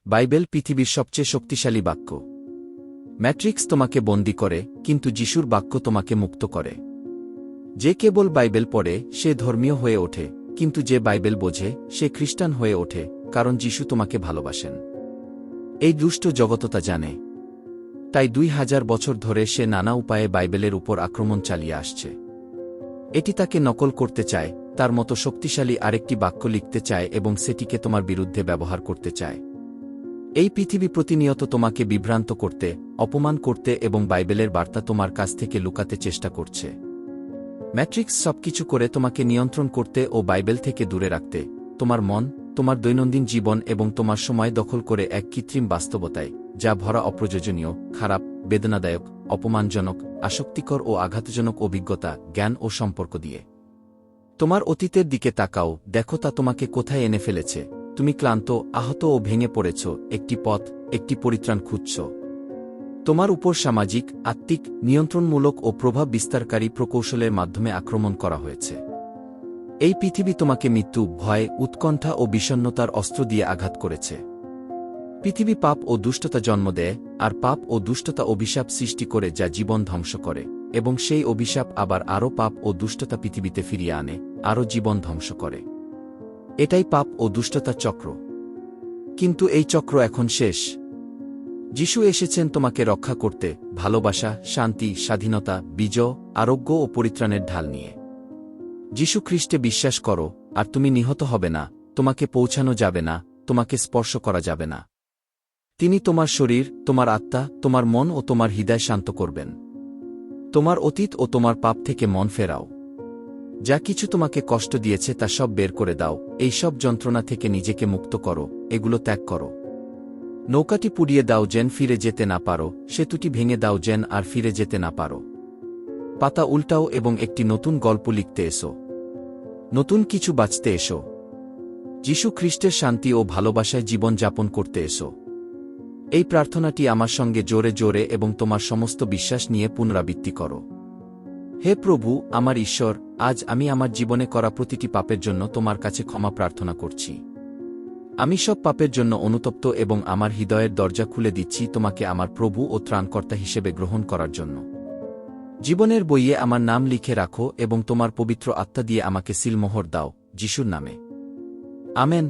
Bible পৃথিবীর সবচেয়ে শক্তিশালী বাক্য। ম্যাট্রিক্স তোমাকে বন্দী করে, কিন্তু যিশুর বাক্য তোমাকে মুক্ত করে। যে কেবল বাইবেল পড়ে সে ধর্মীয় হয়ে ওঠে, কিন্তু যে বাইবেল বোঝে সে খ্রিস্টান হয়ে ওঠে, কারণ যিশু তোমাকে ভালোবাসেন। এই দুষ্ট জগততা জানে। তাই 2000 বছর ধরে সে নানা উপায়ে বাইবেলের উপর আক্রমণ চালিয়ে আসছে। এটি তাকে নকল করতে চায়, তার মতো শক্তিশালী আরেকটি বাক্য লিখতে চায় এবং সেটিকে তোমার বিরুদ্ধে ব্যবহার করতে চায়। এই পৃথিবী প্রতিনিয়ত তোমাকে বিভ্রান্ত করতে, অপমান করতে এবং বাইবেলের বার্তা তোমার কাছ থেকে লুকাতে চেষ্টা করছে। ম্যাট্রিক্স সবকিছু করে তোমাকে নিয়ন্ত্রণ করতে ও বাইবেল থেকে দূরে রাখতে, তোমার মন, তোমার দৈনন্দিন জীবন এবং তোমার সময় দখল করে এক কৃত্রিম বাস্তবতায়, যা ভরা অপ্রয়োজনীয়, খারাপ, বেদনাদায়ক, অপমানজনক, আসক্তিকর ও আঘাতজনক অভিজ্ঞতা, জ্ঞান ও সম্পর্ক দিয়ে। তোমার অতীতের দিকে তাকাও, দেখো তা তোমাকে কোথায় এনে ফেলেছে। তুমি ক্লান্ত, আহত ও ভেঙে পড়েছ, একটি পথ, একটি পরিত্রাণ খুঁজছ। তোমার উপর সামাজিক, আত্মিক, নিয়ন্ত্রণমূলক ও প্রভাব বিস্তারকারী প্রকৌশলের মাধ্যমে আক্রমণ করা হয়েছে। এই পৃথিবী তোমাকে মৃত্যু, ভয়, উৎকণ্ঠা ও বিষণ্ণতার অস্ত্র দিয়ে আঘাত করেছে। পৃথিবী পাপ ও দুষ্টতা জন্ম দেয়, আর পাপ ও দুষ্টতা অভিশাপ সৃষ্টি করে যা জীবন ধ্বংস করে, এবং সেই অভিশাপ আবার আরও পাপ ও দুষ্টতা পৃথিবীতে ফিরিয়ে আনে, আরও জীবন ধ্বংস করে। এটাই পাপ ও দুষ্টতার চক্র। কিন্তু এই চক্র এখন শেষ। যিশু এসেছেন তোমাকে রক্ষা করতে, ভালোবাসা, শান্তি, স্বাধীনতা, বিজয়, আরোগ্য ও পরিত্রাণের ঢাল নিয়ে। যিশু খ্রিস্টে বিশ্বাস করো, আর তুমি নিহত হবে না, তোমাকে পৌঁছানো যাবে না, তোমাকে স্পর্শ করা যাবে না। তিনি তোমার শরীর, তোমার আত্মা, তোমার মন ও তোমার হৃদয় শান্ত করবেন। তোমার অতীত ও তোমার পাপ থেকে মন ফেরাও। যা কিছু তোমাকে কষ্ট দিয়েছে তা সব বের করে দাও, এই সব যন্ত্রণা থেকে নিজেকে মুক্ত করো, এগুলো ত্যাগ করো। নৌকাটি পুড়িয়ে দাও যেন ফিরে যেতে না পারো, সেতুটি ভেঙে দাও যেন আর ফিরে যেতে না পারো। পাতা উল্টাও এবং একটি নতুন গল্প লিখতে এসো। নতুন কিছু বাঁচতে এসো। যিশু খ্রিস্টের শান্তি ও ভালোবাসায় জীবন যাপন করতে এসো। এই প্রার্থনাটি আমার সঙ্গে জোরে জোরে এবং তোমার সমস্ত বিশ্বাস নিয়ে পুনরাবৃত্তি করো। হে প্রভু, আমার ঈশ্বর, আজ আমি আমার জীবনে করা প্রতিটি পাপের জন্য তোমার কাছে ক্ষমা প্রার্থনা করছি। আমি সব পাপের জন্য অনুতপ্ত এবং আমার হৃদয়ের দরজা খুলে দিচ্ছি তোমাকে আমার প্রভু ও ত্রাণকর্তা হিসেবে গ্রহণ করার জন্য। জীবনের বইয়ে আমার নাম লিখে রাখো এবং তোমার পবিত্র আত্মা দিয়ে আমাকে সিলমোহর দাও, যিশুর নামে। আমেন।